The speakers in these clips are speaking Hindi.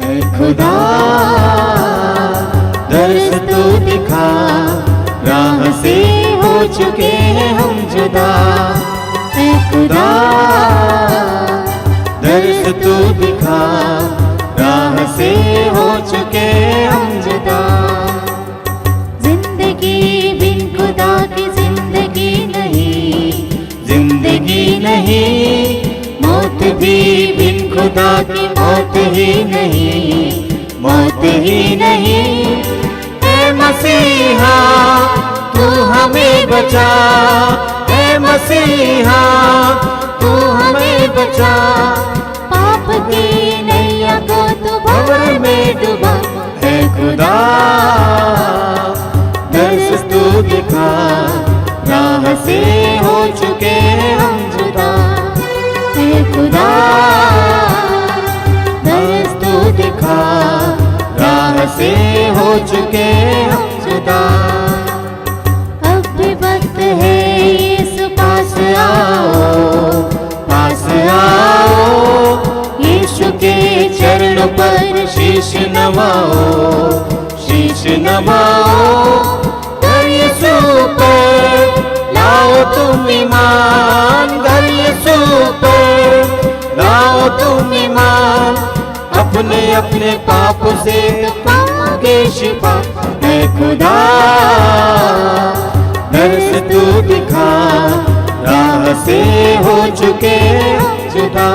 ऐ खुदा दर्श तू दिखा, राह से हो चुके हैं हम जुदा। ऐ खुदा दर्श तू दिखा, राह से हो चुके हम जुदा। जिंदगी बिन खुदा की जिंदगी नहीं, जिंदगी नहीं। मौत भी बिन खुदा की मौत ही नहीं, मौत ही नहीं। ऐ मसीहा तू हमें बचा, ऐ मसीहा तू हमें बचा। पाप की नैया को तू भंवर में डुबा। ऐ खुदा दर्श तू दिखा, राह से हो चुके हम जुदा। ऐ खुदा दर्श तू दिखा, राह से हो चुके हम जुदा। अब भी वक्त है यीशु पास आओ, पास आओ। यीशु के चरणों पर शीश नवाओ, शीश नवाओ। घर यीशु पर लाओ तुम ईमान, घर यीशु पर लाओ तुम ईमान। अपने अपने पाप से पाओगे शिफा। ऐ खुदा दर्श तू दिखा, राह से हो चुके जुदा।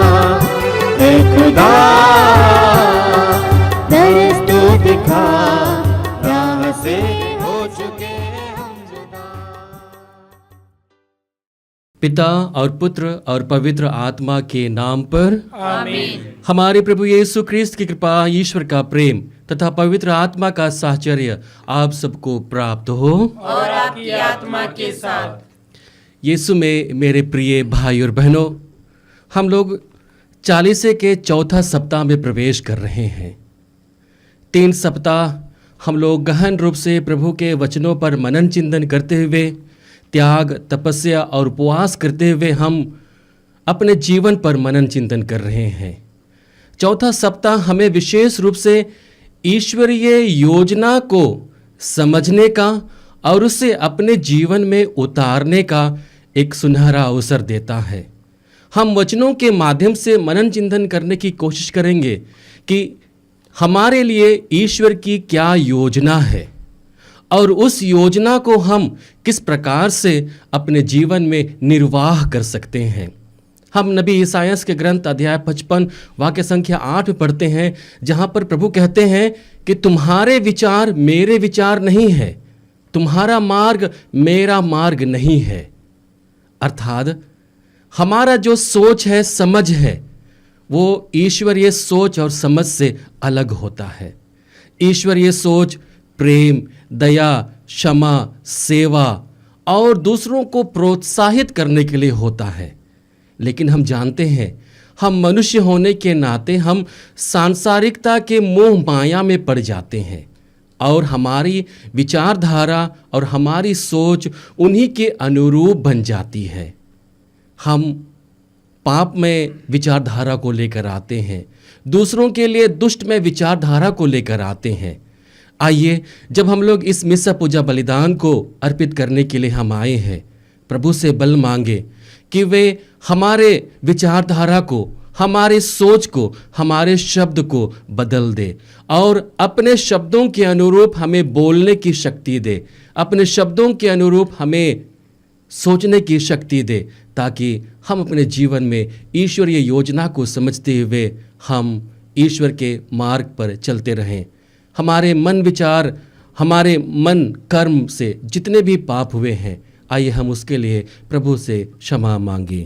ऐ खुदा दर्श तू दिखा, राह से हो चुके हम जुदा। पिता और पुत्र और पवित्र आत्मा के नाम पर आमीन। हमारे प्रभु यीशु ख्रिस्त की कृपा, ईश्वर का प्रेम तथा पवित्र आत्मा का साहचर्य आप सबको प्राप्त हो और आपकी आत्मा के साथ। यीशु में मेरे प्रिय भाई और बहनों, हम लोग चालीसे के चौथा सप्ताह में प्रवेश कर रहे हैं। 3 सप्ताह हम लोग गहन रूप से प्रभु के वचनों पर मनन चिंतन करते हुए, त्याग, तपस्या और उपवास करते हुए हम अपने जीवन पर मनन चिंतन कर रहे हैं। चौथा सप्ताह हमें विशेष रूप से ईश्वरीय योजना को समझने का और उसे अपने जीवन में उतारने का एक सुनहरा अवसर देता है। हम वचनों के माध्यम से मनन चिंतन करने की कोशिश करेंगे कि हमारे लिए ईश्वर की क्या योजना है और उस योजना को हम किस प्रकार से अपने जीवन में निर्वाह कर सकते हैं। हम नबी ईसायास के ग्रंथ अध्याय 55 वाक्य संख्या 8 में पढ़ते हैं, जहाँ पर प्रभु कहते हैं कि तुम्हारे विचार मेरे विचार नहीं है, तुम्हारा मार्ग मेरा मार्ग नहीं है। अर्थात हमारा जो सोच है, समझ है, वो ईश्वरीय सोच और समझ से अलग होता है। ईश्वरीय सोच प्रेम, दया, क्षमा, सेवा और दूसरों को प्रोत्साहित करने के लिए होता है। लेकिन हम जानते हैं, हम मनुष्य होने के नाते हम सांसारिकता के मोह माया में पड़ जाते हैं और हमारी विचारधारा और हमारी सोच उन्हीं के अनुरूप बन जाती है। हम पाप में विचारधारा को लेकर आते हैं, दूसरों के लिए दुष्ट में विचारधारा को लेकर आते हैं। आइए, जब हम लोग इस मिस्सा पूजा बलिदान को अर्पित करने के लिए हम आए हैं, प्रभु से बल मांगे कि वे हमारे विचारधारा को, हमारे सोच को, हमारे शब्द को बदल दे और अपने शब्दों के अनुरूप हमें बोलने की शक्ति दे, अपने शब्दों के अनुरूप हमें सोचने की शक्ति दे, ताकि हम अपने जीवन में ईश्वरीय योजना को समझते हुए हम ईश्वर के मार्ग पर चलते रहें। हमारे मन विचार, हमारे मन कर्म से जितने भी पाप हुए हैं, आइए हम उसके लिए प्रभु से क्षमा मांगे।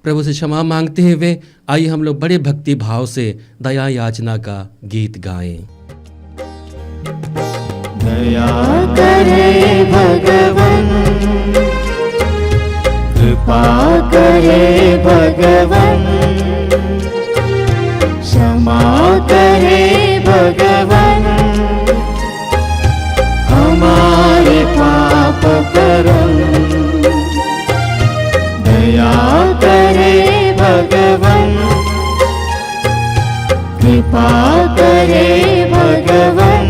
प्रभु से क्षमा मांगते हुए आइए हम लोग बड़े भक्ति भाव से दया याचना का गीत गाएं। दया करे भगवन, कृपा करे भगवन, क्षमा करे भगवन, हमारे पाप करम। दया करे भगवन, कृपा करे भगवन,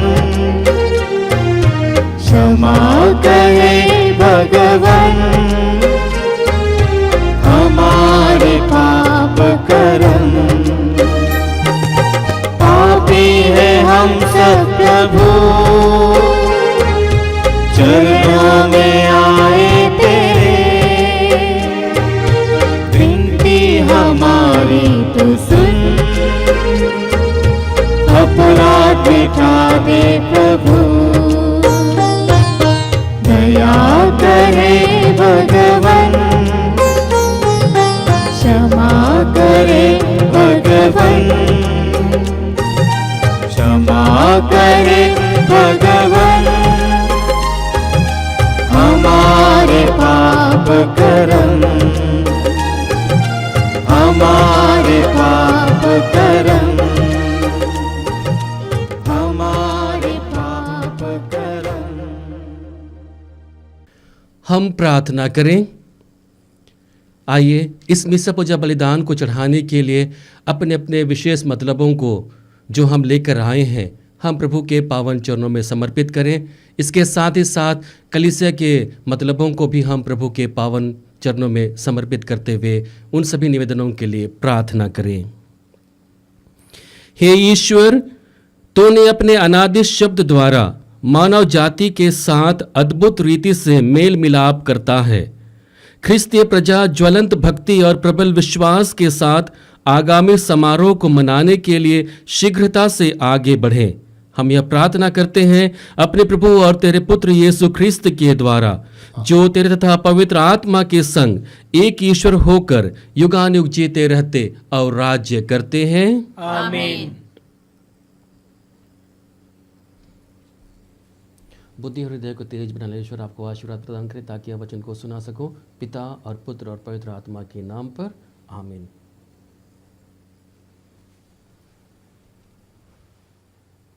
क्षमा करे भगवन, हमारे पाप कर्म। पापी है हम सब प्रभु, चरणों में आए तेरे, विनती हमारी तू सुन, अपराध मिटा दे प्रभु। दया करे भगवन, क्षमा करे भगवन, क्षमा करे भगवन, हमारे पाप कर्म, हमारे पाप कर्म, हमारे पाप कर्म। हम प्रार्थना करें। आइए इस मिसा पूजा बलिदान को चढ़ाने के लिए अपने अपने विशेष मतलबों को जो हम लेकर आए हैं हम प्रभु के पावन चरणों में समर्पित करें। इसके साथ ही साथ कलीसिया के मतलबों को भी हम प्रभु के पावन चरणों में समर्पित करते हुए उन सभी निवेदनों के लिए प्रार्थना करें। हे ईश्वर, तूने अपने अनादि शब्द द्वारा मानव जाति के साथ अद्भुत रीति से मेल मिलाप करता है। ख्रिस्तीय प्रजा ज्वलंत भक्ति और प्रबल विश्वास के साथ आगामी समारोह को मनाने के लिए शीघ्रता से आगे बढ़े। हम यह प्रार्थना करते हैं अपने प्रभु और तेरे पुत्र यीशु ख्रिस्त के द्वारा, जो तेरे तथा पवित्र आत्मा के संग एक ईश्वर होकर युगानुयुग जीते रहते और राज्य करते हैं। आमीन। बुद्धि और हृदय को तेज बना ले ईश्वर आपको आशीर्वाद प्रदान करे ताकि आप वचन को सुना सको। पिता और पुत्र और पवित्र आत्मा के नाम पर आमीन।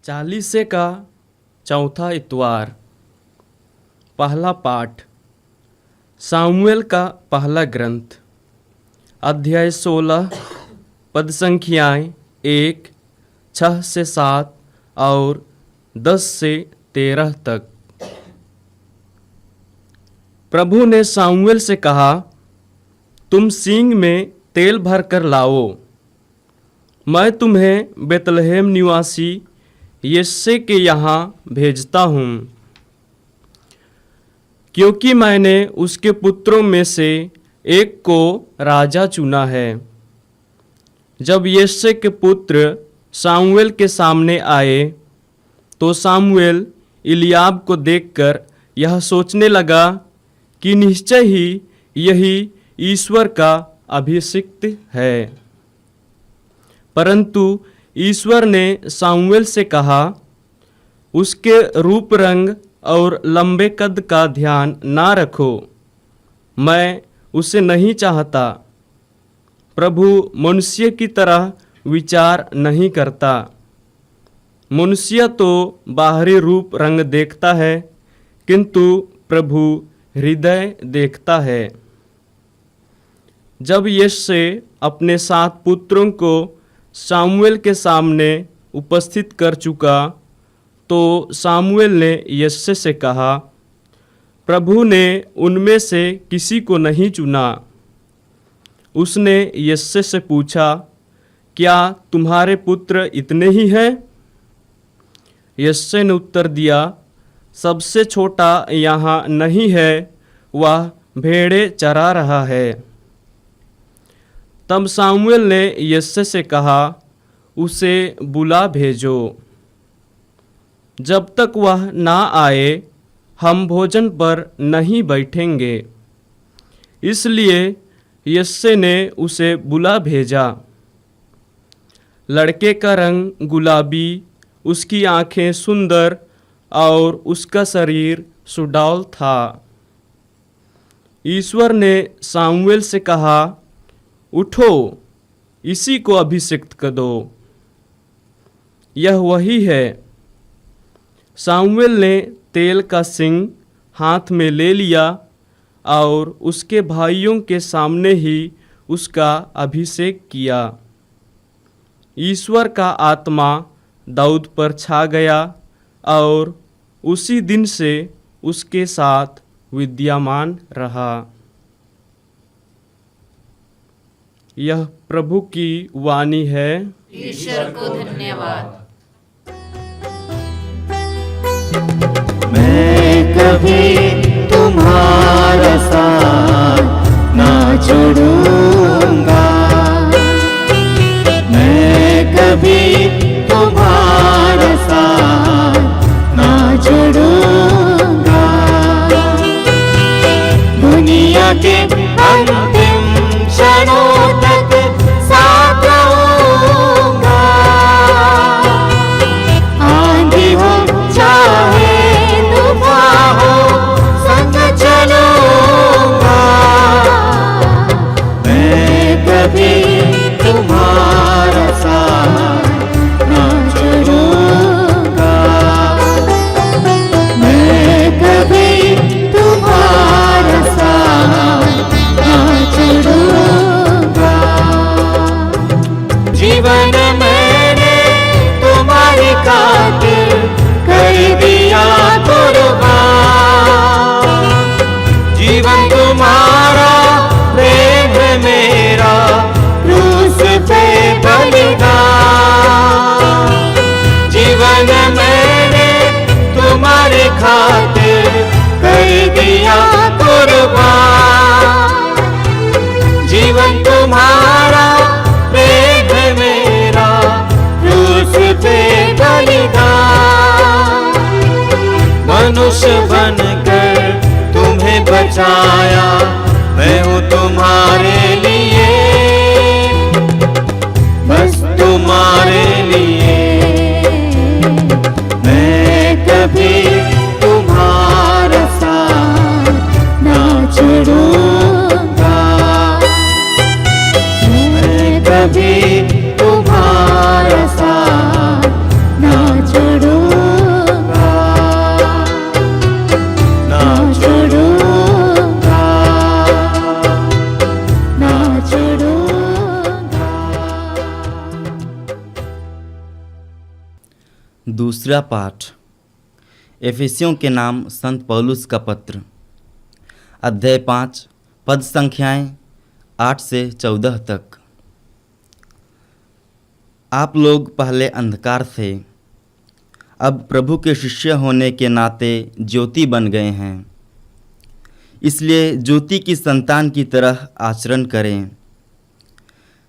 चालीसे का चौथा इतवार। पहला पाठ सामुएल का पहला ग्रंथ, अध्याय 16, पद संख्याएँ 1, 6 से 7 और 10 से 13 तक। प्रभु ने सामुएल से कहा, तुम सींग में तेल भर कर लाओ। मैं तुम्हें बेतलहम निवासी यिशै के यहाँ भेजता हूँ, क्योंकि मैंने उसके पुत्रों में से एक को राजा चुना है। जब यिशै के पुत्र सामुएल के सामने आए तो सामुएल इलियाब को देखकर यह सोचने लगा कि निश्चय ही यही ईश्वर का अभिषिक्त है। परंतु ईश्वर ने सामुएल से कहा, उसके रूप रंग और लंबे कद का ध्यान ना रखो, मैं उसे नहीं चाहता। प्रभु मनुष्य की तरह विचार नहीं करता। मनुष्य तो बाहरी रूप रंग देखता है, किंतु प्रभु हृदय देखता है। जब यिशै अपने 7 पुत्रों को सामुएल के सामने उपस्थित कर चुका तो सामुएल ने यिशै से कहा, प्रभु ने उनमें से किसी को नहीं चुना। उसने यिशै से पूछा, क्या तुम्हारे पुत्र इतने ही हैं? यिशै ने उत्तर दिया, सबसे छोटा यहाँ नहीं है, वह भेड़ें चरा रहा है। तब सामुएल ने यिशै से कहा, उसे बुला भेजो। जब तक वह ना आए हम भोजन पर नहीं बैठेंगे। इसलिए यिशै ने उसे बुला भेजा। लड़के का रंग गुलाबी, उसकी आंखें सुंदर और उसका शरीर सुडौल था। ईश्वर ने सामुएल से कहा, उठो, इसी को अभिषिक्त कर दो। यह वही है। सामुएल ने तेल का सिंग हाथ में ले लिया और उसके भाइयों के सामने ही उसका अभिषेक किया। ईश्वर का आत्मा दाऊद पर छा गया और उसी दिन से उसके साथ विद्यमान रहा। यह प्रभु की वाणी है। ईश्वर को धन्यवाद। मैं कभी तुम्हारा साथ ना छोड़ूंगा, मैं कभी तुम्हारा साथ ना छोड़ूंगा। दुनिया के अंतिम क्षणों तक साथ रहूंगा, आंधी हो चाहे तूफान हो संग चलूंगा। मैं कभी तुम्हारा साथ ना छोड़ूंगा, मैं कभी तुम्हारा साथ ना छोड़ूंगा। जीवन मैंने तुम्हारी खातिर कर दिया कुर्बान, जीवन तुम्हारा प्रेम है मेरा क्रूस पे बलिदान। जीवन मैंने तुम्हारे खातिर कर दिया कुर्बान, जीवन तुम्हारा प्रेम है मेरा क्रूस पे बलिदान। मनुष्य बनकर तुम्हें बचाया, मैं हूँ तुम्हारे लिए, बस तुम्हारे लिए। मैं कभी तुम्हारा साथ ना छोड़ूंगा, मैं कभी तुम्हारा साथ ना छोड़ूंगा, ना छोड़ूंगा, ना छोड़ूंगा। दूसरा पाठ एफेसियों के नाम संत पौलुस का पत्र, अध्याय 5, पद संख्याएं 8 से 14 तक। आप लोग पहले अंधकार थे, अब प्रभु के शिष्य होने के नाते ज्योति बन गए हैं। इसलिए ज्योति की संतान की तरह आचरण करें।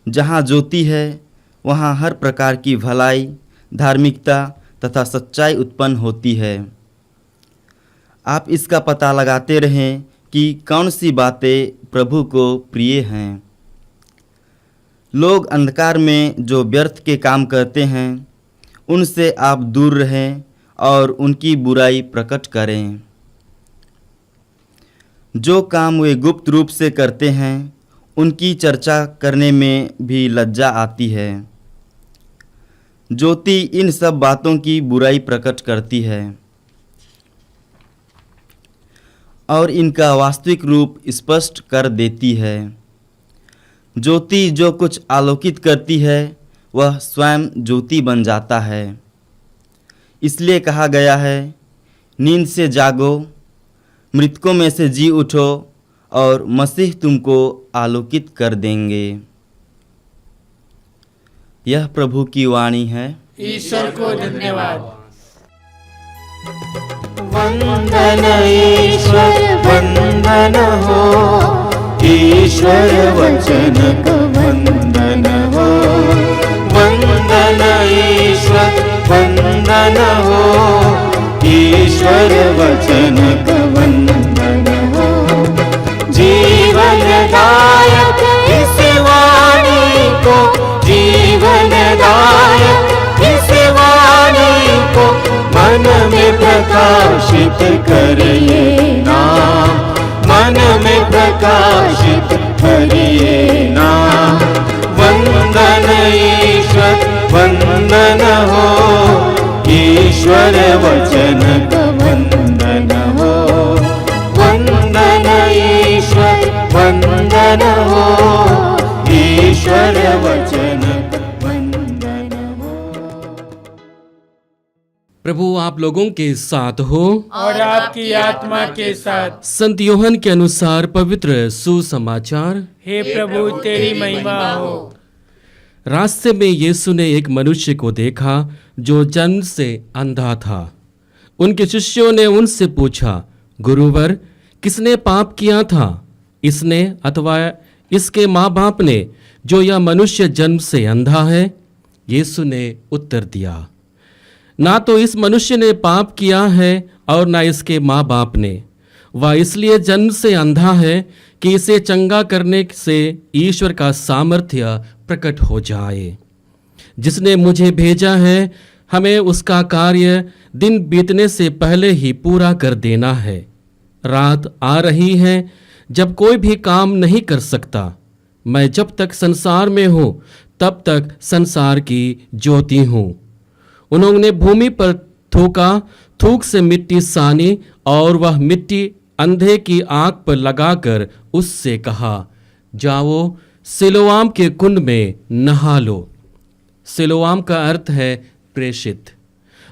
जहाँ ज्योति है वहाँ हर प्रकार की भलाई, धार्मिकता तथा सच्चाई उत्पन्न होती है। आप इसका पता लगाते रहें कि कौन सी बातें प्रभु को प्रिय हैं। लोग अंधकार में जो व्यर्थ के काम करते हैं उनसे आप दूर रहें और उनकी बुराई प्रकट करें। जो काम वे गुप्त रूप से करते हैं उनकी चर्चा करने में भी लज्जा आती है। ज्योति इन सब बातों की बुराई प्रकट करती है और इनका वास्तविक रूप स्पष्ट कर देती है। ज्योति जो कुछ आलोकित करती है वह स्वयं ज्योति बन जाता है। इसलिए कहा गया है, नींद से जागो, मृतकों में से जी उठो और मसीह तुमको आलोकित कर देंगे। यह प्रभु की वाणी है। ईश्वर को धन्यवाद। वंदन ईश्वर वंदन हो, ईश्वर वचन को वंदन हो। वंदन ईश्वर वंदन हो, ईश्वर वचन को वंदन हो। जीवन दायक इस वाणी को, जीवन दायक इस वाणी को मन में प्रकाशित करिए नाम, मन में प्रकाशित करिए नाम। वंदन ईश्वर वंदन हो, ईश्वर वचन को वंदन हो। वंदन ईश्वर वंदन हो, ईश्वर वचन को वंदन प्रभु आप लोगों के साथ हो। और आपकी आत्मा के साथ। संत यूहन्ना के अनुसार पवित्र सुसमाचार। हे प्रभु तेरी महिमा हो। रास्ते में यीशु ने एक मनुष्य को देखा जो जन्म से अंधा था। उनके शिष्यों ने उनसे पूछा, गुरुवर, किसने पाप किया था, इसने अथवा इसके माँ बाप ने, जो यह मनुष्य जन्म से अंधा है? यीशु ने उत्तर दिया, ना तो इस मनुष्य ने पाप किया है और ना इसके माँ बाप ने। वह इसलिए जन्म से अंधा है कि इसे चंगा करने से ईश्वर का सामर्थ्य प्रकट हो जाए। जिसने मुझे भेजा है, हमें उसका कार्य दिन बीतने से पहले ही पूरा कर देना है। रात आ रही है जब कोई भी काम नहीं कर सकता। मैं जब तक संसार में हूँ तब तक संसार की ज्योति हूँ। उन्होंने भूमि पर थूका, थूक से मिट्टी सानी और वह मिट्टी अंधे की आँख पर लगाकर उससे कहा, जाओ सिलोआम के कुंड में नहा लो। सिलोआम का अर्थ है प्रेषित।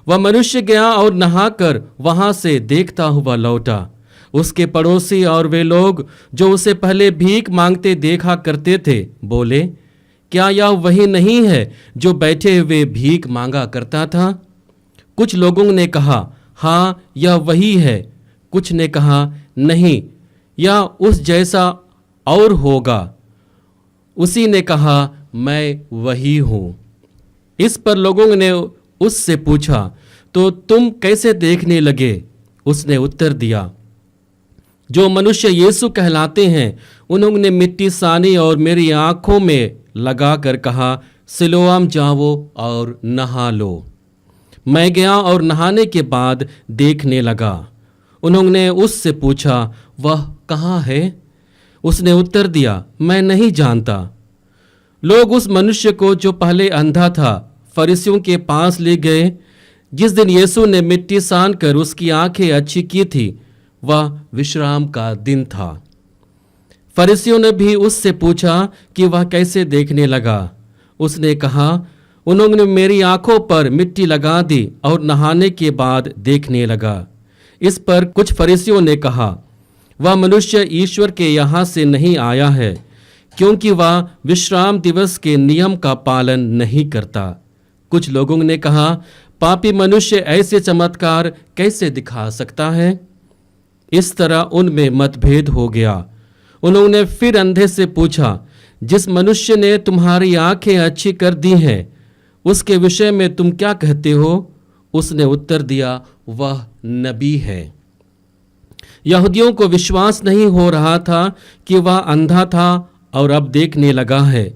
वह मनुष्य गया और नहाकर वहां से देखता हुआ लौटा। उसके पड़ोसी और वे लोग जो उसे पहले भीख मांगते देखा करते थे बोले, क्या यह वही नहीं है जो बैठे हुए भीख मांगा करता था? कुछ लोगों ने कहा, हाँ यह वही है। कुछ ने कहा, नहीं, यह उस जैसा और होगा। उसी ने कहा, मैं वही हूँ। इस पर लोगों ने उससे पूछा, तो तुम कैसे देखने लगे? उसने उत्तर दिया, जो मनुष्य यीशु कहलाते हैं, उन्होंने मिट्टी सानी और मेरी आंखों में लगाकर कहा, सिलोआम जाओ और नहा लो। मैं गया और नहाने के बाद देखने लगा। उन्होंने उससे पूछा, वह कहाँ है? उसने उत्तर दिया, मैं नहीं जानता। लोग उस मनुष्य को जो पहले अंधा था फरीसियों के पास ले गए। जिस दिन यीशु ने मिट्टी सान कर उसकी आंखें अच्छी की थी, वह विश्राम का दिन था। फरीसियों ने भी उससे पूछा कि वह कैसे देखने लगा। उसने कहा, उन्होंने मेरी आंखों पर मिट्टी लगा दी और नहाने के बाद देखने लगा। इस पर कुछ फरीसियों ने कहा, वह मनुष्य ईश्वर के यहाँ से नहीं आया है, क्योंकि वह विश्राम दिवस के नियम का पालन नहीं करता। कुछ लोगों ने कहा, पापी मनुष्य ऐसे चमत्कार कैसे दिखा सकता है? इस तरह उनमें मतभेद हो गया। उन्होंने फिर अंधे से पूछा, जिस मनुष्य ने तुम्हारी आंखें अच्छी कर दी हैं, उसके विषय में तुम क्या कहते हो? उसने उत्तर दिया, वह नबी है। यहूदियों को विश्वास नहीं हो रहा था कि वह अंधा था और अब देखने लगा है।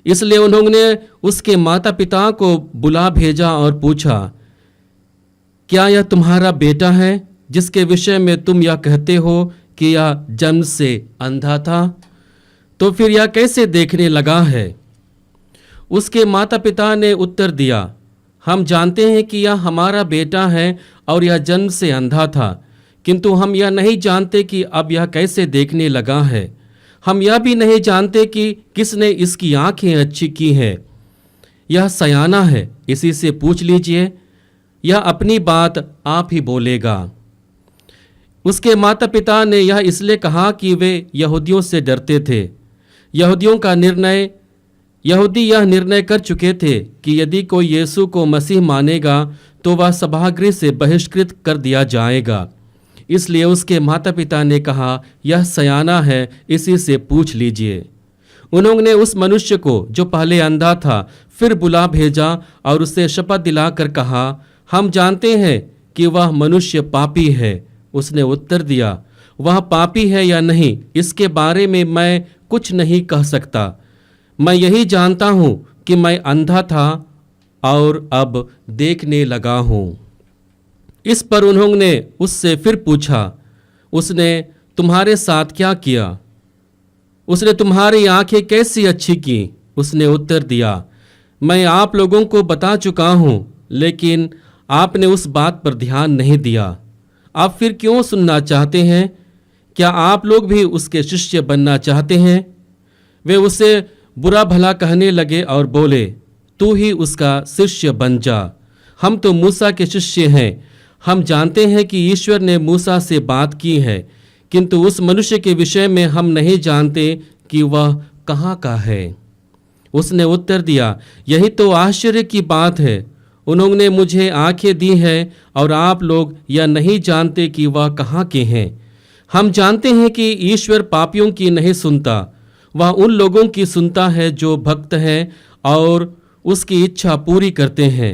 इसलिए उन्होंने उसके माता पिता को बुला भेजा और पूछा, क्या यह तुम्हारा बेटा है जिसके विषय में तुम यह कहते हो कि यह जन्म से अंधा था? तो फिर यह कैसे देखने लगा है? उसके माता पिता ने उत्तर दिया, हम जानते हैं कि यह हमारा बेटा है और यह जन्म से अंधा था, किंतु हम यह नहीं जानते कि अब यह कैसे देखने लगा है। हम यह भी नहीं जानते कि किसने इसकी आंखें अच्छी की हैं। यह सयाना है, इसी से पूछ लीजिए, यह अपनी बात आप ही बोलेगा। उसके माता पिता ने यह इसलिए कहा कि वे यहूदियों से डरते थे। यहूदी यह निर्णय कर चुके थे कि यदि कोई यीशु को मसीह मानेगा तो वह सभागृह से बहिष्कृत कर दिया जाएगा। इसलिए उसके माता पिता ने कहा, यह सयाना है, इसी से पूछ लीजिए। उन्होंने उस मनुष्य को जो पहले अंधा था फिर बुला भेजा और उसे शपथ दिलाकर कहा, हम जानते हैं कि वह मनुष्य पापी है। उसने उत्तर दिया, वह पापी है या नहीं, इसके बारे में मैं कुछ नहीं कह सकता। मैं यही जानता हूँ कि मैं अंधा था और अब देखने लगा हूँ। इस पर उन्होंने उससे फिर पूछा, उसने तुम्हारे साथ क्या किया? उसने तुम्हारी आंखें कैसी अच्छी की? उसने उत्तर दिया, मैं आप लोगों को बता चुका हूँ, लेकिन आपने उस बात पर ध्यान नहीं दिया। आप फिर क्यों सुनना चाहते हैं? क्या आप लोग भी उसके शिष्य बनना चाहते हैं? वे उसे बुरा भला कहने लगे और बोले, तू ही उसका शिष्य बन जा। हम तो मूसा के शिष्य हैं। हम जानते हैं कि ईश्वर ने मूसा से बात की है, किंतु उस मनुष्य के विषय में हम नहीं जानते कि वह कहाँ का है। उसने उत्तर दिया, यही तो आश्चर्य की बात है। उन्होंने मुझे आंखें दी हैं और आप लोग यह नहीं जानते कि वह कहाँ के हैं। हम जानते हैं कि ईश्वर पापियों की नहीं सुनता, वह उन लोगों की सुनता है जो भक्त हैं और उसकी इच्छा पूरी करते हैं।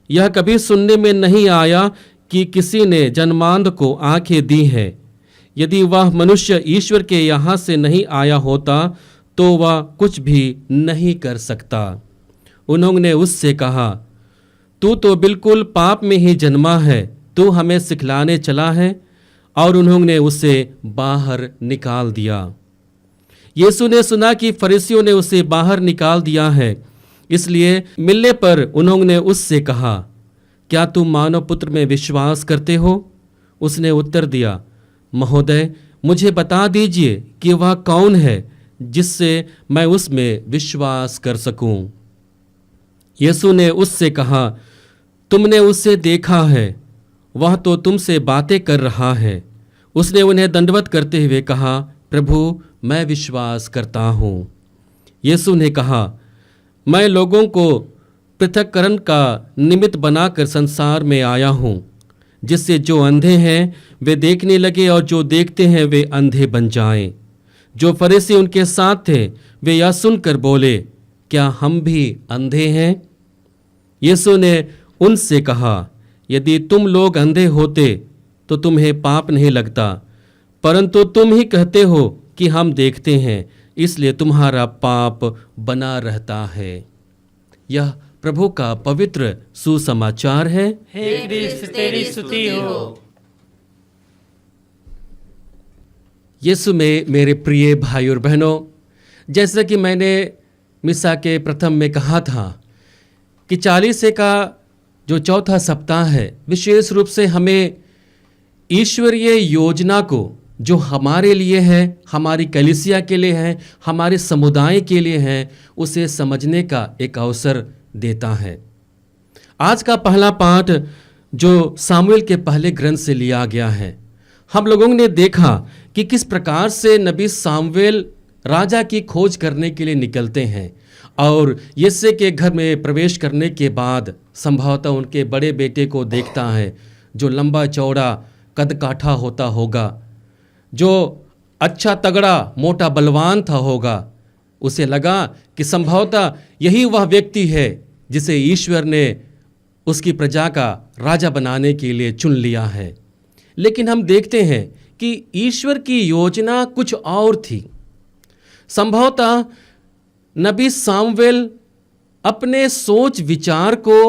यह कभी सुनने में नहीं आया कि किसी ने जन्मांध को आंखें दी हैं। यदि वह मनुष्य ईश्वर के यहाँ से नहीं आया होता तो वह कुछ भी नहीं कर सकता। उन्होंने उससे कहा, तू तो बिल्कुल पाप में ही जन्मा है, तू हमें सिखलाने चला है। और उन्होंने उसे बाहर निकाल दिया। यीशु ने सुना कि फरीसियों ने उसे बाहर निकाल दिया है, इसलिए मिलने पर उन्होंने उससे कहा, क्या तुम मानव पुत्र में विश्वास करते हो? उसने उत्तर दिया, महोदय, मुझे बता दीजिए कि वह कौन है जिससे मैं उसमें विश्वास कर सकूं। यीशु ने उससे कहा, तुमने उसे देखा है, वह तो तुमसे बातें कर रहा है। उसने उन्हें दंडवत करते हुए कहा, प्रभु, मैं विश्वास करता हूँ। यीशु ने कहा, मैं लोगों को पृथक्करण का निमित्त बनाकर संसार में आया हूँ, जिससे जो अंधे हैं वे देखने लगे और जो देखते हैं वे अंधे बन जाएं। जो फरीसी उनके साथ थे वे यह सुनकर बोले, क्या हम भी अंधे हैं? यीशु ने उनसे कहा, यदि तुम लोग अंधे होते तो तुम्हें पाप नहीं लगता, परंतु तुम ही कहते हो कि हम देखते हैं, इसलिए तुम्हारा पाप बना रहता है। यह प्रभु का पवित्र सुसमाचार है। हे क्रिस्त, तेरी स्तुति हो। यीशु में मेरे प्रिय भाई और बहनों, जैसा कि मैंने मिसा के प्रथम में कहा था कि 40 का जो चौथा सप्ताह है, विशेष रूप से हमें ईश्वरीय योजना को जो हमारे लिए है, हमारी कलीसिया के लिए है, हमारे समुदाय के लिए है, उसे समझने का एक अवसर देता है। आज का पहला पाठ जो सामुएल के पहले ग्रंथ से लिया गया है, हम लोगों ने देखा कि किस प्रकार से नबी सामुएल राजा की खोज करने के लिए निकलते हैं और यिशै के घर में प्रवेश करने के बाद संभवतः उनके बड़े बेटे को देखता है जो लंबा चौड़ा कद काठा होता होगा, जो अच्छा तगड़ा मोटा बलवान था होगा। उसे लगा कि संभवतः यही वह व्यक्ति है जिसे ईश्वर ने उसकी प्रजा का राजा बनाने के लिए चुन लिया है। लेकिन हम देखते हैं कि ईश्वर की योजना कुछ और थी। संभवतः नबी सामुएल अपने सोच विचार को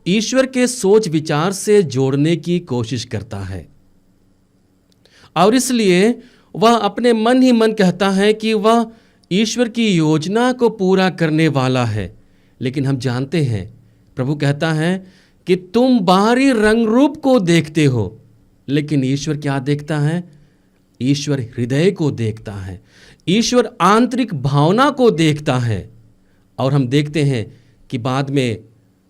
ईश्वर के सोच विचार से जोड़ने की कोशिश करता है और इसलिए वह अपने मन ही मन कहता है कि वह ईश्वर की योजना को पूरा करने वाला है। लेकिन हम जानते हैं प्रभु कहता है कि तुम बाहरी रंग रूप को देखते हो, लेकिन ईश्वर क्या देखता है? ईश्वर हृदय को देखता है, ईश्वर आंतरिक भावना को देखता है। और हम देखते हैं कि बाद में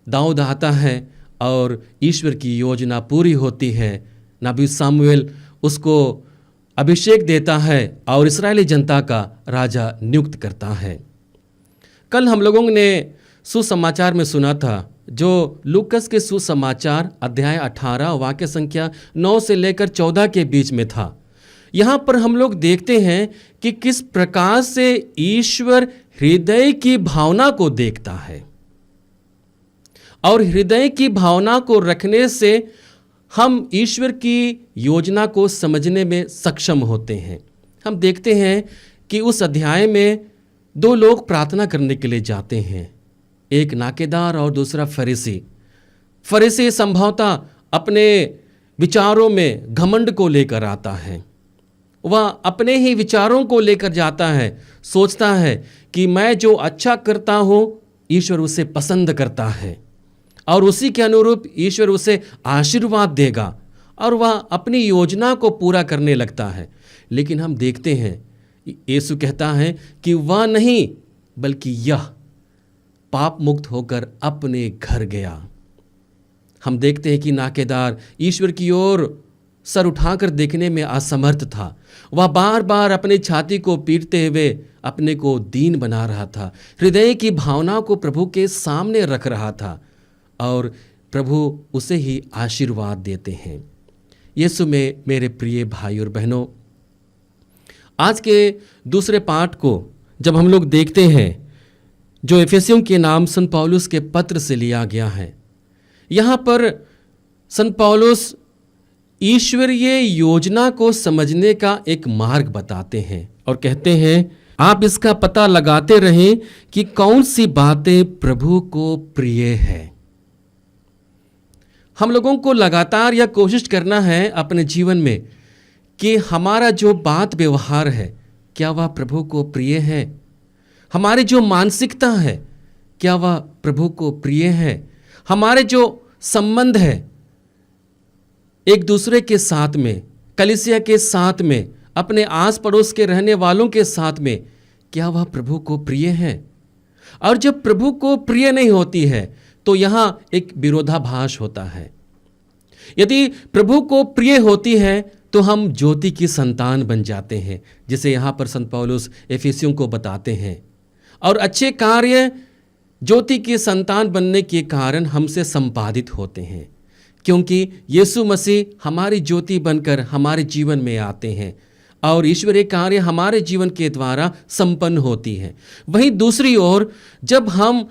दाऊद आता है और ईश्वर की योजना पूरी होती है। नबी सामुएल उसको अभिषेक देता है और इस्राएली जनता का राजा नियुक्त करता है। कल हम लोगों ने सुसमाचार में सुना था जो लूकस के सुसमाचार अध्याय 18 वाक्य संख्या 9 से लेकर 14 के बीच में था। यहाँ पर हम लोग देखते हैं कि किस प्रकार से ईश्वर हृदय की भावना को देखता है और हृदय की भावना को रखने से हम ईश्वर की योजना को समझने में सक्षम होते हैं। हम देखते हैं कि उस अध्याय में 2 लोग प्रार्थना करने के लिए जाते हैं, एक नाकेदार और दूसरा फरीसी। फरीसी संभवतः अपने विचारों में घमंड को लेकर आता है, वह अपने ही विचारों को लेकर जाता है, सोचता है कि मैं जो अच्छा करता हूँ ईश्वर उसे पसंद करता है और उसी के अनुरूप ईश्वर उसे आशीर्वाद देगा और वह अपनी योजना को पूरा करने लगता है। लेकिन हम देखते हैं यीशु कहता है कि वह नहीं बल्कि यह पाप मुक्त होकर अपने घर गया। हम देखते हैं कि नाकेदार ईश्वर की ओर सर उठाकर देखने में असमर्थ था। वह बार बार अपनी छाती को पीटते हुए अपने को दीन बना रहा था, हृदय की भावनाओं को प्रभु के सामने रख रहा था और प्रभु उसे ही आशीर्वाद देते हैं। यीशु में मेरे प्रिय भाई और बहनों, आज के दूसरे पाठ को जब हम लोग देखते हैं जो एफेसियों के नाम संत पौलुस के पत्र से लिया गया है, यहाँ पर संत पौलुस ईश्वरीय योजना को समझने का एक मार्ग बताते हैं और कहते हैं आप इसका पता लगाते रहें कि कौन सी बातें प्रभु को प्रिय है। हम लोगों को लगातार यह कोशिश करना है अपने जीवन में कि हमारा जो बात व्यवहार है क्या वह प्रभु को प्रिय है, हमारी जो मानसिकता है क्या वह प्रभु को प्रिय है, हमारे जो संबंध है एक दूसरे के साथ में, कलीसिया के साथ में, अपने आस पड़ोस के रहने वालों के साथ में, क्या वह प्रभु को प्रिय है। और जब प्रभु को प्रिय नहीं होती है तो यहाँ एक विरोधाभास होता है। यदि प्रभु को प्रिय होती है तो हम ज्योति की संतान बन जाते हैं, जिसे यहाँ पर संत पौलुस एफेसियों को बताते हैं। और अच्छे कार्य ज्योति की संतान बनने के कारण हमसे संपादित होते हैं, क्योंकि यीशु मसीह हमारी ज्योति बनकर हमारे जीवन में आते हैं और ईश्वरीय कार्य हमारे जीवन के द्वारा संपन्न होती है। वहीं दूसरी ओर जब हम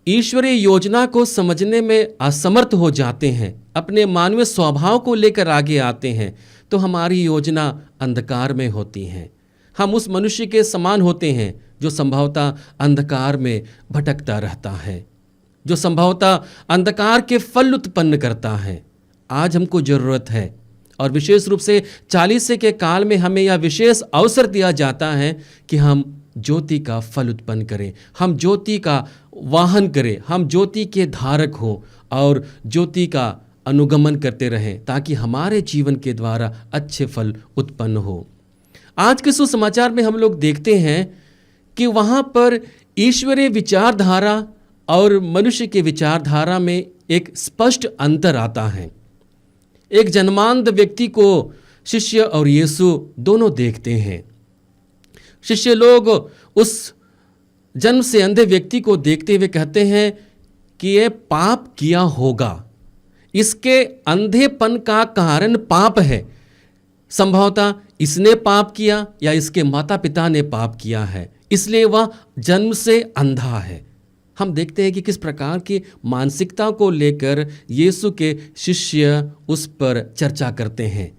ईश्वरीय योजना को समझने में असमर्थ हो जाते हैं, अपने मानवीय स्वभाव को लेकर आगे आते हैं, तो हमारी योजना अंधकार में होती है। हम उस मनुष्य के समान होते हैं जो संभवतः अंधकार में भटकता रहता है, जो संभवतः अंधकार के फल उत्पन्न करता है। आज हमको जरूरत है और विशेष रूप से 40 के काल में हमें यह विशेष अवसर दिया जाता है कि हम ज्योति का फल उत्पन्न करें, हम ज्योति का वाहन करें, हम ज्योति के धारक हों और ज्योति का अनुगमन करते रहें ताकि हमारे जीवन के द्वारा अच्छे फल उत्पन्न हो। आज के सुसमाचार में हम लोग देखते हैं कि वहाँ पर ईश्वरीय विचारधारा और मनुष्य के विचारधारा में एक स्पष्ट अंतर आता है। एक जन्मांध व्यक्ति को शिष्य और यीशु दोनों देखते हैं। शिष्य लोग उस जन्म से अंधे व्यक्ति को देखते हुए कहते हैं कि यह पाप किया होगा, इसके अंधेपन का कारण पाप है। संभवतः इसने पाप किया या इसके माता पिता ने पाप किया है, इसलिए वह जन्म से अंधा है। हम देखते हैं कि किस प्रकार की मानसिकता को लेकर यीशु के शिष्य उस पर चर्चा करते हैं।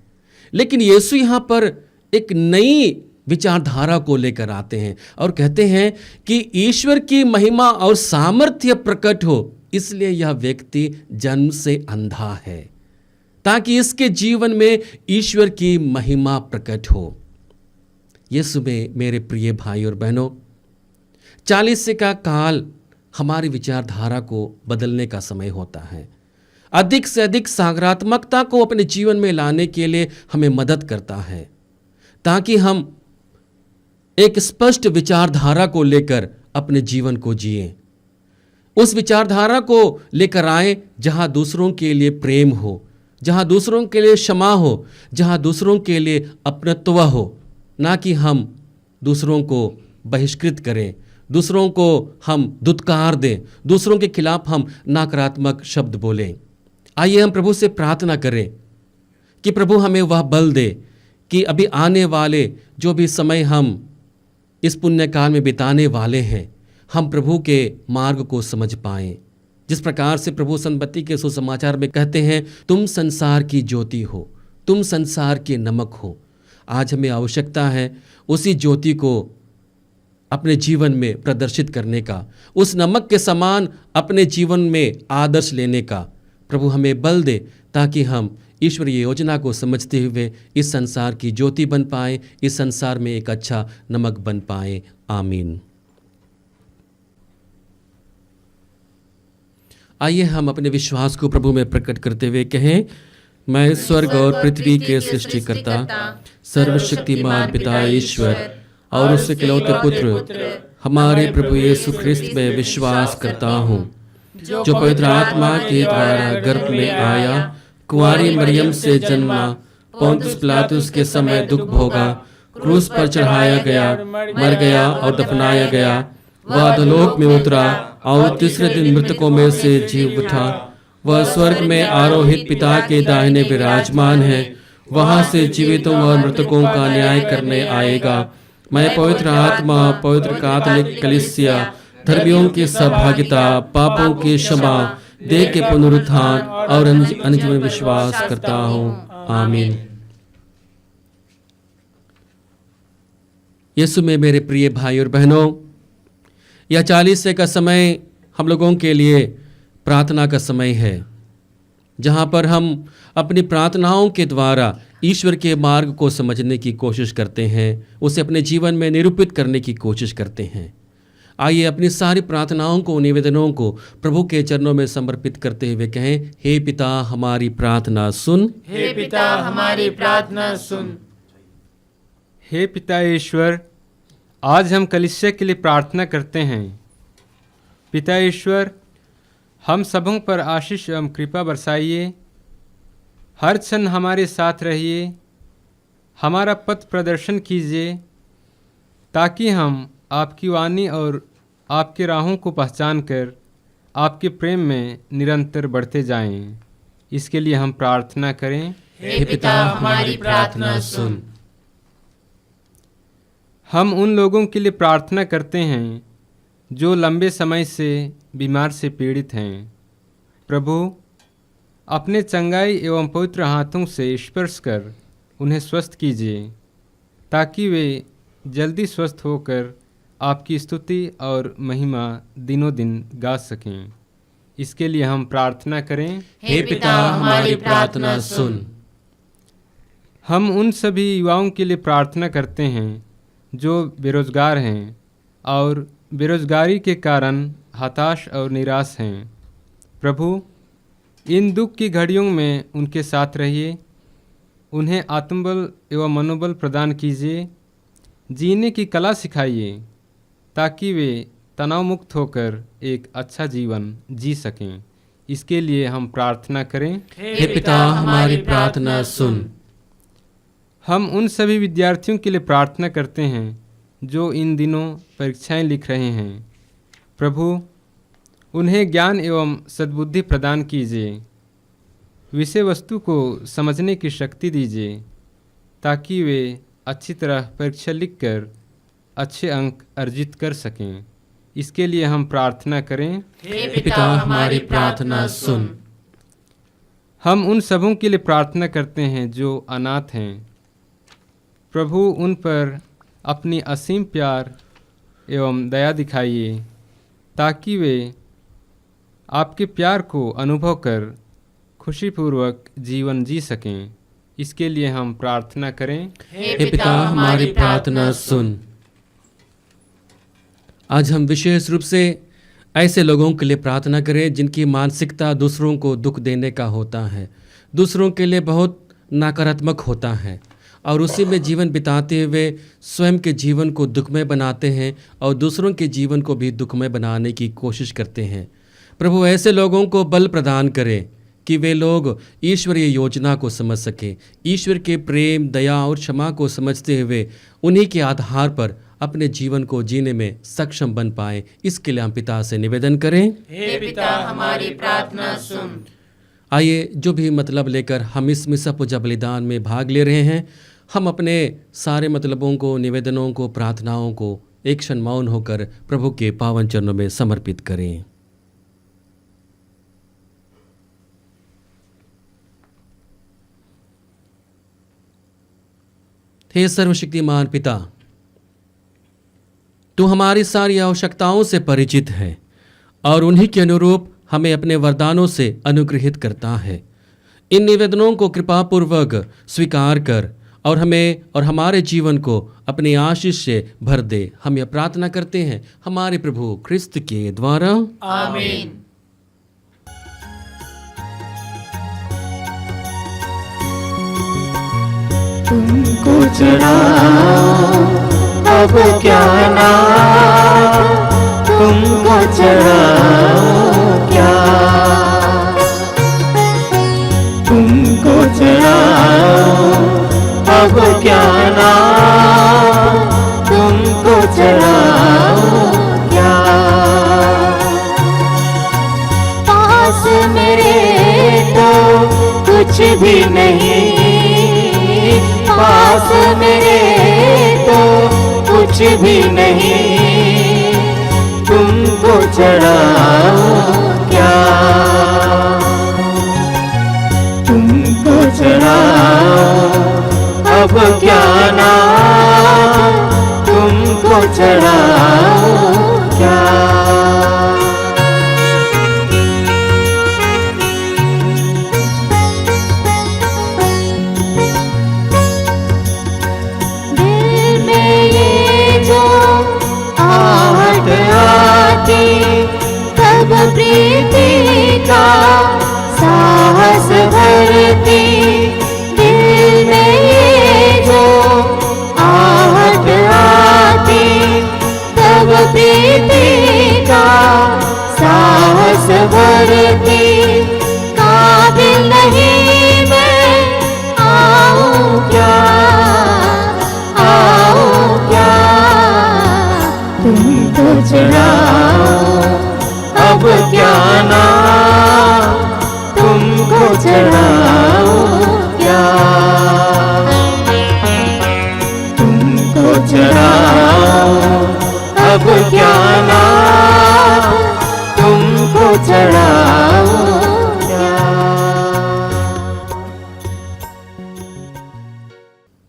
लेकिन यीशु यहाँ पर एक नई विचारधारा को लेकर आते हैं और कहते हैं कि ईश्वर की महिमा और सामर्थ्य प्रकट हो, इसलिए यह व्यक्ति जन्म से अंधा है, ताकि इसके जीवन में ईश्वर की महिमा प्रकट हो। यीशु में मेरे प्रिय भाई और बहनों, 40 का काल हमारी विचारधारा को बदलने का समय होता है। अधिक से अधिक सकारात्मकता को अपने जीवन में लाने के लिए हमें मदद करता है, ताकि हम एक स्पष्ट विचारधारा को लेकर अपने जीवन को जिएं। उस विचारधारा को लेकर आए जहां दूसरों के लिए प्रेम हो, जहां दूसरों के लिए क्षमा हो, जहां दूसरों के लिए अपनत्व हो, ना कि हम दूसरों को बहिष्कृत करें, दूसरों को हम दुत्कार दें, दूसरों के खिलाफ हम नकारात्मक शब्द बोलें। आइए हम प्रभु से प्रार्थना करें कि प्रभु हमें वह बल दे कि अभी आने वाले जो भी समय हम इस पुण्य काल में बिताने वाले हैं, हम प्रभु के मार्ग को समझ पाएं। जिस प्रकार से प्रभु संपत्ति के सुसमाचार में कहते हैं, तुम संसार की ज्योति हो, तुम संसार के नमक हो। आज हमें आवश्यकता है उसी ज्योति को अपने जीवन में प्रदर्शित करने का, उस नमक के समान अपने जीवन में आदर्श लेने का। प्रभु हमें बल दे ताकि हम ईश्वरीय योजना को समझते हुए इस संसार की ज्योति बन पाए, इस संसार में एक अच्छा नमक बन पाए। आमीन। आइए हम अपने विश्वास को प्रभु में प्रकट करते हुए कहें, मैं स्वर्ग और पृथ्वी के सृष्टिकर्ता सर्वशक्तिमान पिता ईश्वर और उसके इकलौते पुत्र हमारे प्रभु यीशु ख्रिस्त में विश्वास करता हूँ। जो पवित्र आत्मा के द्वारा गर्भ में आया, कुंवारी मरियम से जन्मा, पोंतुस पिलातुस के समय दुख भोगा, क्रूस पर चढ़ाया गया, मर गया और दफनाया गया, वह अधोलोक में उतरा और तीसरे दिन मृतकों में से जी उठा, वह स्वर्ग में आरोहित पिता के दाहिने विराजमान है, वहां से जीवितों और मृतकों का न्याय करने आएगा। मैं पवित्र आत्मा, पवित्र कैथोलिक कलीसिया, धर्मियों की सहभागिता, पापों की क्षमा, देह के पुनरुत्थान और अनंत में विश्वास करता हूँ। आमीन। यीशु में मेरे प्रिय भाई और बहनों, यह 40 का समय हम लोगों के लिए प्रार्थना का समय है, जहाँ पर हम अपनी प्रार्थनाओं के द्वारा ईश्वर के मार्ग को समझने की कोशिश करते हैं, उसे अपने जीवन में निरूपित करने की कोशिश करते हैं। आइए अपनी सारी प्रार्थनाओं को, निवेदनों को प्रभु के चरणों में समर्पित करते हुए कहें, हे पिता हमारी प्रार्थना सुन। हे पिता हमारी प्रार्थना सुन। हे पिता ईश्वर, आज हम कलीसिया के लिए प्रार्थना करते हैं। पिता ईश्वर, हम सबों पर आशीष एवं कृपा बरसाइए, हर क्षण हमारे साथ रहिए, हमारा पथ प्रदर्शन कीजिए, ताकि हम आपकी वाणी और आपके राहों को पहचान कर आपके प्रेम में निरंतर बढ़ते जाएं। इसके लिए हम प्रार्थना करें। हे पिता हमारी प्रार्थना सुन। हम उन लोगों के लिए प्रार्थना करते हैं जो लंबे समय से बीमार से पीड़ित हैं। प्रभु, अपने चंगाई एवं पवित्र हाथों से स्पर्श कर उन्हें स्वस्थ कीजिए, ताकि वे जल्दी स्वस्थ होकर आपकी स्तुति और महिमा दिनों दिन गा सकें। इसके लिए हम प्रार्थना करें। हे पिता हमारी प्रार्थना सुन। हम उन सभी युवाओं के लिए प्रार्थना करते हैं जो बेरोजगार हैं और बेरोजगारी के कारण हताश और निराश हैं। प्रभु, इन दुख की घड़ियों में उनके साथ रहिए, उन्हें आत्मबल एवं मनोबल प्रदान कीजिए, जीने की कला सिखाइए, ताकि वे तनाव मुक्त होकर एक अच्छा जीवन जी सकें। इसके लिए हम प्रार्थना करें। हे पिता हमारी प्रार्थना सुन। हम उन सभी विद्यार्थियों के लिए प्रार्थना करते हैं जो इन दिनों परीक्षाएं लिख रहे हैं। प्रभु, उन्हें ज्ञान एवं सद्बुद्धि प्रदान कीजिए, विषय वस्तु को समझने की शक्ति दीजिए, ताकि वे अच्छी तरह परीक्षा लिखकर अच्छे अंक अर्जित कर सकें। इसके लिए हम प्रार्थना करें। हे पिता हमारी प्रार्थना सुन। हम उन सबों के लिए प्रार्थना करते हैं जो अनाथ हैं। प्रभु, उन पर अपनी असीम प्यार एवं दया दिखाइए, ताकि वे आपके प्यार को अनुभव कर खुशीपूर्वक जीवन जी सकें। इसके लिए हम प्रार्थना करें। हे पिता हमारी प्रार्थना सुन। आज हम विशेष रूप से ऐसे लोगों के लिए प्रार्थना करें जिनकी मानसिकता दूसरों को दुख देने का होता है, दूसरों के लिए बहुत नकारात्मक होता है और उसी में जीवन बिताते हुए स्वयं के जीवन को दुखमय बनाते हैं और दूसरों के जीवन को भी दुखमय बनाने की कोशिश करते हैं। प्रभु, ऐसे लोगों को बल प्रदान करें कि वे लोग ईश्वरीय योजना को समझ सकें, ईश्वर के प्रेम, दया और क्षमा को समझते हुए उन्हीं के आधार पर अपने जीवन को जीने में सक्षम बन पाएं। इसके लिए हम पिता से निवेदन करें। हे पिता हमारी प्रार्थना सुन। आइए, जो भी मतलब लेकर हम इस मिसा पूजा बलिदान में भाग ले रहे हैं, हम अपने सारे मतलबों को, निवेदनों को, प्रार्थनाओं को एक क्षण मौन होकर प्रभु के पावन चरणों में समर्पित करें। हे सर्वशक्तिमान पिता, तू हमारी सारी आवश्यकताओं से परिचित है और उन्हीं के अनुरूप हमें अपने वरदानों से अनुग्रहित करता है। इन निवेदनों को कृपापूर्वक स्वीकार कर और हमें और हमारे जीवन को अपनी आशीष से भर दे। हम यह प्रार्थना करते हैं हमारे प्रभु ख्रिस्त के द्वारा। आमीन। तुमको चढ़ा अब क्या ना, तुमको चढ़ा क्या चढ़ाओ अब क्या नाम तुमको चढ़ाओ क्या। पास मेरे तो कुछ भी नहीं, पास मेरे तो कुछ भी नहीं, तुमको चढ़ाओ क्या। तुमको चढ़ाओ अब क्या नाम तुमको चढ़ाओ क्या। दिल में ये जो आहट आती तब प्रीति का साहस भरती। दिल में ये जो आहट आती तब प्रीति का साहस भरती। काबिल नहीं मैं आऊं क्या, आऊं क्या। तुमको चढ़ाओ अब क्या नाम तुमको चढ़ाओ क्या। तुमको चढ़ाओ अब क्या नाम तुमको चढ़ाओ क्या।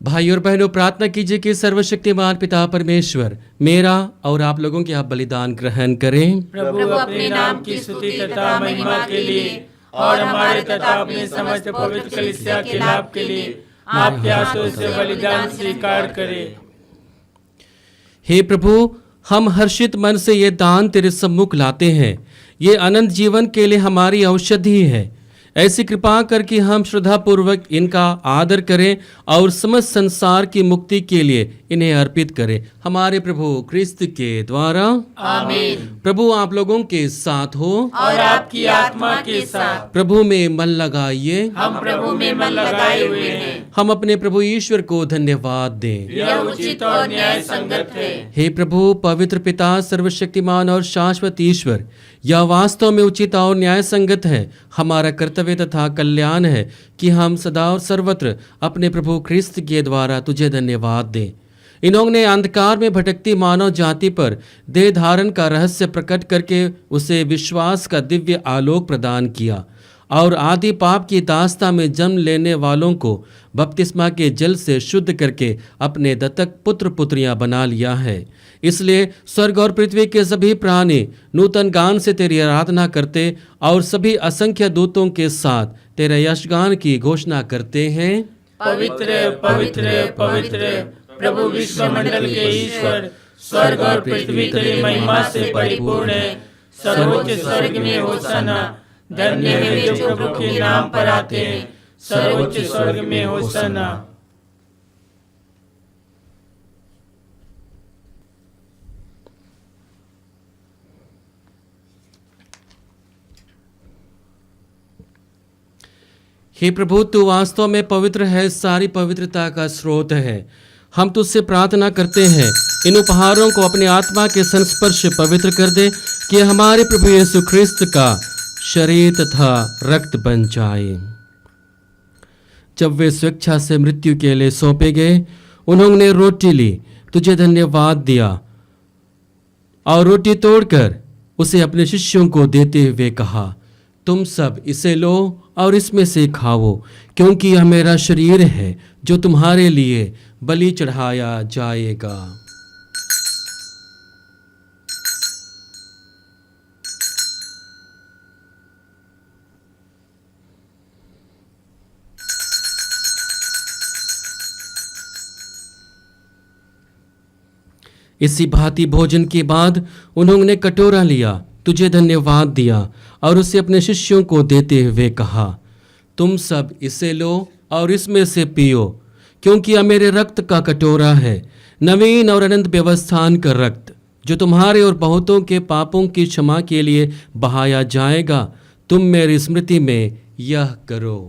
भाई और बहनों, प्रार्थना कीजिए कि सर्वशक्तिमान पिता परमेश्वर मेरा और आप लोगों के आप बलिदान ग्रहण करें। प्रभु अपने नाम की स्तुति तथा महिमा के लिए और हमारे तथा अपने समस्त पवित्र कलीसिया के लाभ के लिए आपके हाथों से बलिदान स्वीकार करें। हे प्रभु, हम हर्षित मन से ये दान तेरे सम्मुख लाते हैं। ये अनंत जीवन के लिए हमारी औषधि है। ऐसी कृपा करके हम श्रद्धापूर्वक इनका आदर करें और समस्त संसार की मुक्ति के लिए इन्हें अर्पित करें, हमारे प्रभु क्रिस्त के द्वारा। आमीन। प्रभु आप लोगों के साथ हो और आपकी आत्मा के साथ। प्रभु में मन लगाइए। हम प्रभु में मन लगाए हुए हैं। हम अपने प्रभु ईश्वर को धन्यवाद दें। यह उचित और न्याय संगत है। हे प्रभु, पवित्र पिता, सर्वशक्तिमान और शाश्वत ईश्वर, यह वास्तव में उचित और न्याय संगत है। हमारा कर्तव्य तथा कल्याण है कि हम सदा और सर्वत्र अपने प्रभु ख्रिस्त के द्वारा तुझे धन्यवाद दें। इन्होंने अंधकार में भटकती मानव जाति पर देह धारण का रहस्य प्रकट करके उसे विश्वास का दिव्य आलोक प्रदान किया और आदि पाप की दास्ता में जन्म लेने वालों को बपतिस्मा के जल से शुद्ध करके अपने दत्तक पुत्र पुत्रियां बना लिया है। इसलिए स्वर्ग और पृथ्वी के सभी प्राणी नूतन गान से तेरी आराधना करते और सभी असंख्य दूतों के साथ तेरे यशगान की घोषणा करते हैं। पवित्र पवित्र पवित्र प्रभु विश्वमंडल के ईश्वर, स्वर्ग और पृथ्वी तेरी महिमा से परिपूर्ण है। सर्वोच्च स्वर्ग में होशाना। धन्य है वे जो प्रभु के नाम पर आते हैं। सर्वोच्च स्वर्ग में होशाना। हे प्रभु, तू वास्तव में पवित्र है, सारी पवित्रता का स्रोत है। हम तुझसे प्रार्थना करते हैं, इन उपहारों को अपने आत्मा के संस्पर्श से पवित्र कर दे कि हमारे प्रभु यीशु ख्रिस्त का शरीर तथा रक्त बन जाए। जब वे स्वेच्छा से मृत्यु के लिए सौंपे गए, उन्होंने रोटी ली, तुझे धन्यवाद दिया और रोटी तोड़कर उसे अपने शिष्यों को देते हुए कहा, तुम सब इसे लो और इसमें से खाओ, क्योंकि यह मेरा शरीर है जो तुम्हारे लिए बलि चढ़ाया जाएगा। इसी भांति भोजन के बाद उन्होंने कटोरा लिया, तुझे धन्यवाद दिया और उसे अपने शिष्यों को देते हुए कहा, तुम सब इसे लो और इसमें से पियो, क्योंकि यह मेरे रक्त का कटोरा है, नवीन और अनंत व्यवस्थान का रक्त, जो तुम्हारे और बहुतों के पापों की क्षमा के लिए बहाया जाएगा। तुम मेरी स्मृति में यह करो।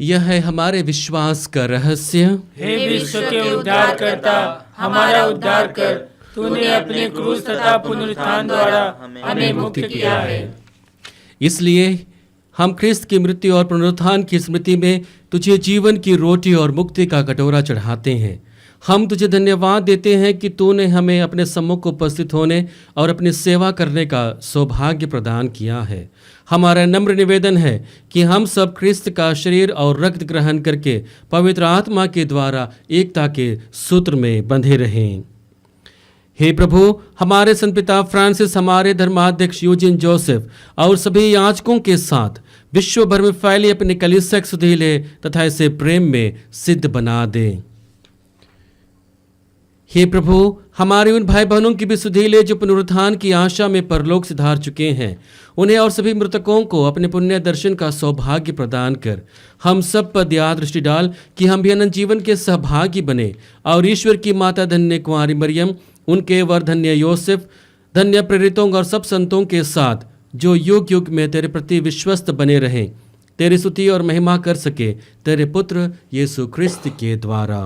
यह है हमारे विश्वास का रहस्य। हे विश्व के उद्धार करता, हमारा उद्धार कर। तूने अपने क्रूस तथा पुनरुत्थान द्वारा हमें मुक्त किया है। इसलिए हम ख्रिस्त की मृत्यु और पुनरुत्थान की स्मृति में तुझे जीवन की रोटी और मुक्ति का कटोरा चढ़ाते हैं। हम तुझे धन्यवाद देते हैं कि तूने हमें अपने सम्मुख उपस्थित होने और अपनी सेवा करने का सौभाग्य प्रदान किया है। हमारा नम्र निवेदन है कि हम सब ख्रिस्त का शरीर और रक्त ग्रहण करके पवित्र आत्मा के द्वारा एकता के सूत्र में बंधे रहें। हे प्रभु, हमारे संत पिता फ्रांसिस, हमारे धर्माध्यक्ष यूजिन जोसेफ और सभी याजकों के साथ विश्व भर में फैली अपनी कलीसिया सुधीले तथा इसे प्रेम में सिद्ध बना दे। हे प्रभु, हमारे उन भाई बहनों की भी सुधीले जो पुनरुत्थान की आशा में परलोक सिधार चुके हैं, उन्हें और सभी मृतकों को अपने पुण्य दर्शन का सौभाग्य प्रदान कर हम सब पर दया दृष्टि डाल कि हम भी अनंत जीवन के सहभागी बने और ईश्वर की माता धन्य कुंवारी मरियम, उनके वर धन्य योसेफ, धन्य प्रेरितों और सब संतों के साथ जो युग युग में तेरे प्रति विश्वस्त बने रहें, तेरी स्तुति और महिमा कर सके तेरे पुत्र यीशु ख्रिस्त के द्वारा।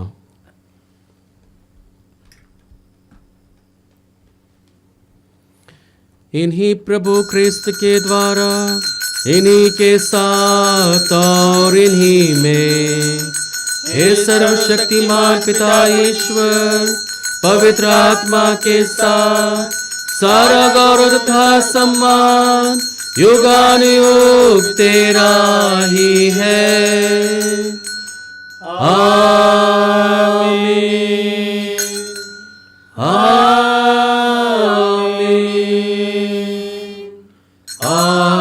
इन्हीं प्रभु ख्रिस्त के द्वारा, इन्हीं के साथ और इन्हीं में, हे सर्वशक्तिमान पिता ईश्वर, पवित्र आत्मा के साथ सारा गौरव तथा सम्मान युगानुयुग तेरा ही है। आमीन। आमीन। आमीन।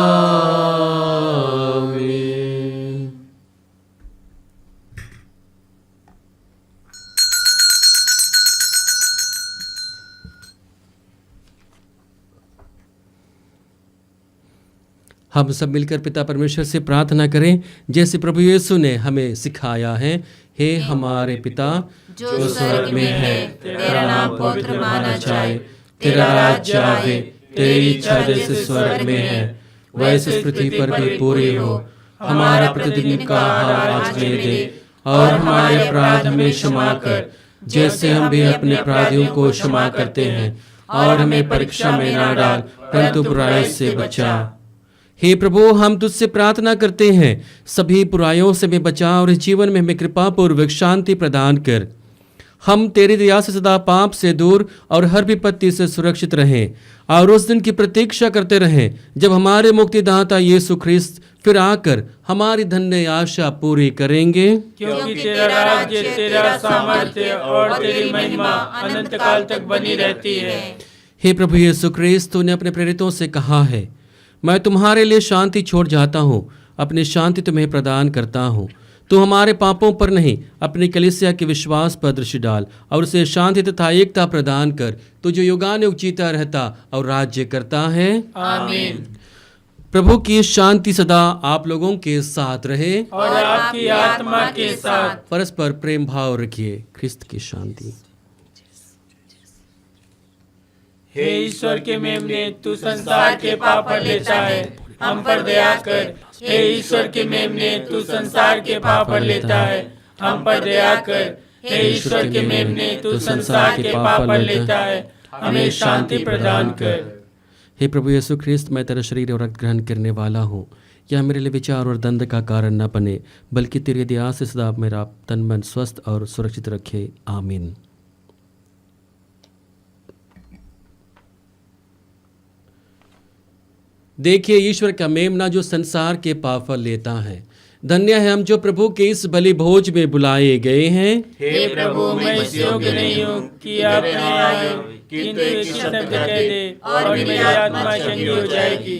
हम सब मिलकर पिता परमेश्वर से प्रार्थना करें जैसे प्रभु यीशु ने हमें सिखाया है। हे हमारे पिता जो स्वर्ग में है, तेरा नाम पवित्र माना जाए, तेरा राज्य आवे, तेरी इच्छा जैसे स्वर्ग में है वैसे पृथ्वी पर भी पूरी हो। हमारा प्रतिदिन का आहार आज हमें दे और हमारे अपराध हमें क्षमा कर जैसे हम भी अपने अपराधियों को क्षमा करते हैं, और हमें परीक्षा में ना डाल परंतु बुराई से बचा। हे प्रभु, हम तुझसे प्रार्थना करते हैं सभी बुराइयों से हमें बचा और इस जीवन में हमें कृपा पूर्वक शांति प्रदान कर। हम तेरी दया से सदा पाप से दूर और हर विपत्ति से सुरक्षित रहें और उस दिन की प्रतीक्षा करते रहें जब हमारे मुक्तिदाता यीशु ख्रिस्त फिर आकर हमारी धन्य आशा पूरी करेंगे। क्योंकि तेरा राज्य, तेरा सामर्थ्य और तेरी महिमा अनंत काल तक बनी रहती है। हे प्रभु यीशु ख्रिस्त, तूने अपने प्रेरितों से कहा है, मैं तुम्हारे लिए शांति छोड़ जाता हूँ, अपनी शांति तुम्हें प्रदान करता हूँ। तू हमारे पापों पर नहीं, अपनी कलीसिया के विश्वास पर दृष्टि डाल और उसे शांति तथा एकता प्रदान कर, तू जो युगानुयुग जीता रहता और राज्य करता है। आमीन। प्रभु की शांति सदा आप लोगों के साथ रहे और आपकी आत्मा के साथ। परस्पर प्रेम भाव रखिए। ख्रिस्त की शांति। हे ईश्वर के मेमने, तू संसार के पाप पर लेता है, हम पर दया कर। हे ईश्वर के मेमने, तू संसार के पाप पर लेता है, हम पर दया कर। हे ईश्वर के मेमने, तू संसार के पाप पर लेता है, हमें शांति प्रदान कर। हे प्रभु यीशु ख्रिस्त, मैं तेरा शरीर और रक्त ग्रहण करने वाला हूँ। यह मेरे लिए विचार और दंड का कारण न बने, बल्कि तेरी दया से सदा मेरा तन मन स्वस्थ और सुरक्षित रखे। आमीन। देखिए ईश्वर का मेमना जो संसार के पाप लेता है। धन्य है हम जो प्रभु के इस बलि भोज में बुलाए गए हैं। हे प्रभु, मैं इस योग्य नहीं हूँ कि आप यहाँ आए, किंतु एक शब्द कह दे और मेरी आत्मा चंगी हो जाएगी।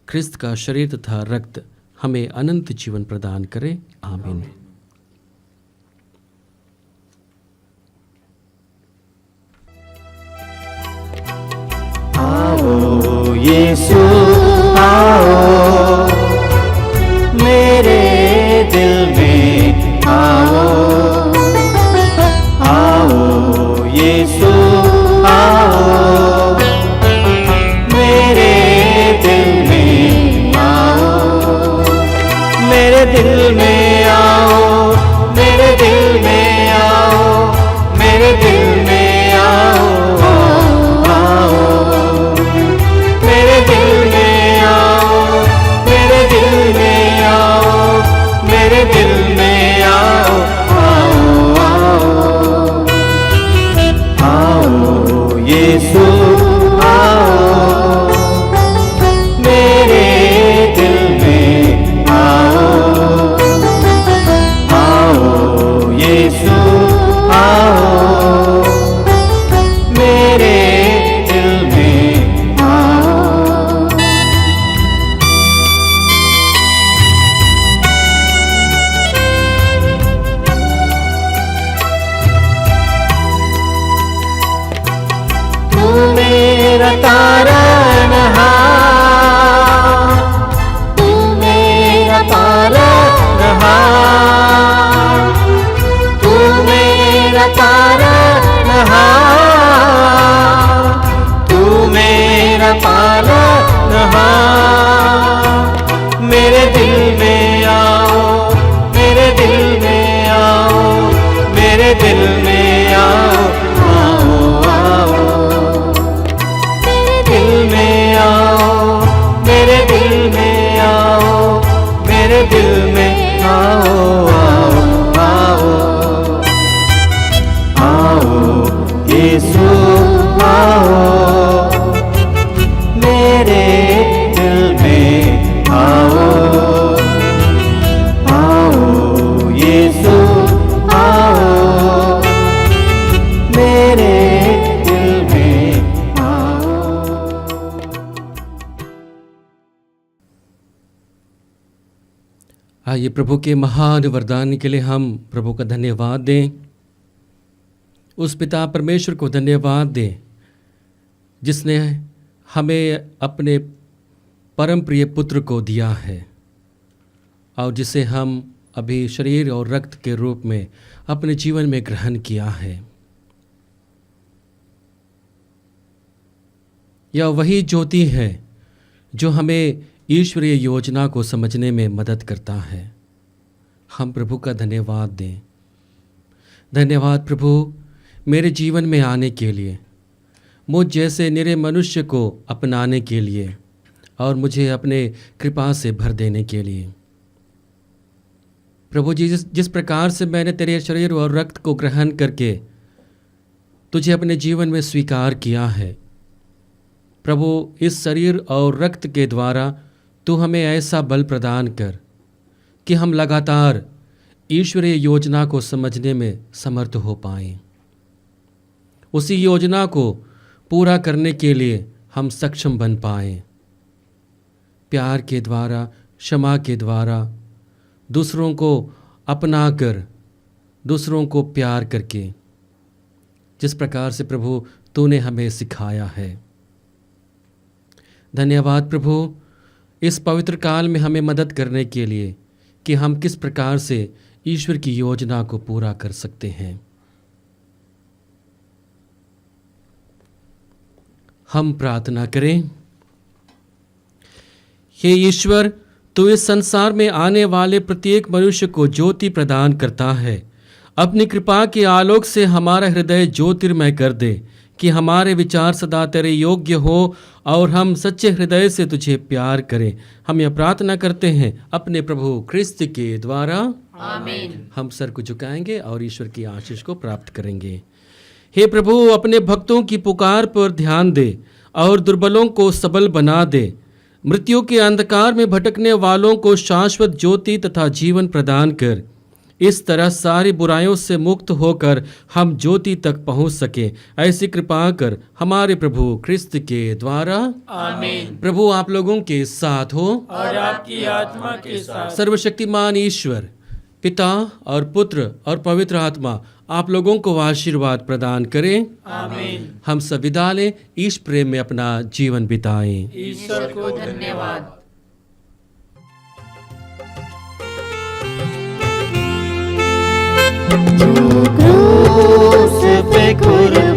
ख्रिस्त का शरीर तथा रक्त हमें अनंत जीवन प्रदान करे। आमीन। आओ यीशु आओ, मेरे दिल में आओ। आओ यीशु आओ, मेरे मेरा तारनहार, तू मेरा तारनहार, तू मेरा तारनहार, तू मेरा पालनहार। मेरे दिल में आओ, मेरे दिल में आओ, मेरे दिल में आओ, आओ आओ, मेरे दिल में आओ, मेरे दिल में आओ, मेरे दिल में आओ, आओ आओ, आओ यीशु आओ, मेरे दिल में आओ, आओ यीशु आओ, मेरे दिल में आओ। आइए प्रभु के महान वरदान के लिए हम प्रभु का धन्यवाद दें। उस पिता परमेश्वर को धन्यवाद दें जिसने हमें अपने परम प्रिय पुत्र को दिया है और जिसे हम अभी शरीर और रक्त के रूप में अपने जीवन में ग्रहण किया है। यह वही ज्योति है जो हमें ईश्वरीय योजना को समझने में मदद करता है। हम प्रभु का धन्यवाद दें। धन्यवाद प्रभु मेरे जीवन में आने के लिए, मुझ जैसे निरे मनुष्य को अपनाने के लिए और मुझे अपने कृपा से भर देने के लिए। प्रभु जी, जिस प्रकार से मैंने तेरे शरीर और रक्त को ग्रहण करके तुझे अपने जीवन में स्वीकार किया है, प्रभु इस शरीर और रक्त के द्वारा तू हमें ऐसा बल प्रदान कर कि हम लगातार ईश्वरीय योजना को समझने में समर्थ हो पाएं। उसी योजना को पूरा करने के लिए हम सक्षम बन पाएं। प्यार के द्वारा, क्षमा के द्वारा, दूसरों को अपना कर, दूसरों को प्यार करके, जिस प्रकार से प्रभु तूने हमें सिखाया है। धन्यवाद प्रभु इस पवित्र काल में हमें मदद करने के लिए कि हम किस प्रकार से ईश्वर की योजना को पूरा कर सकते हैं। हम प्रार्थना करें। हे ईश्वर, तू इस संसार में आने वाले प्रत्येक मनुष्य को ज्योति प्रदान करता है। अपनी कृपा के आलोक से हमारा हृदय ज्योतिर्मय कर दे कि हमारे विचार सदा तेरे योग्य हो और हम सच्चे हृदय से तुझे प्यार करें। हम यह प्रार्थना करते हैं अपने प्रभु ख्रिस्त के द्वारा, आमीन। हम सर को झुकाएंगे और ईश्वर की आशीष को प्राप्त करेंगे। हे प्रभु, अपने भक्तों की पुकार पर ध्यान दे और दुर्बलों को सबल बना दे। मृत्यु के अंधकार में भटकने वालों को शाश्वत ज्योति तथा जीवन प्रदान कर। इस तरह सारी बुराइयों से मुक्त होकर हम ज्योति तक पहुंच सके, ऐसी कृपा कर हमारे प्रभु ख्रिस्त के द्वारा, आमीन। प्रभु आप लोगों के साथ हो और आपकी आत्मा के साथ। सर्वशक्तिमान ईश्वर पिता और पुत्र और पवित्र आत्मा आप लोगों को आशीर्वाद प्रदान करें, आमीन। हम सब विदा लें, ईश प्रेम में अपना जीवन बिताएं। ईश्वर को धन्यवाद। क्रूस पे कुर्बान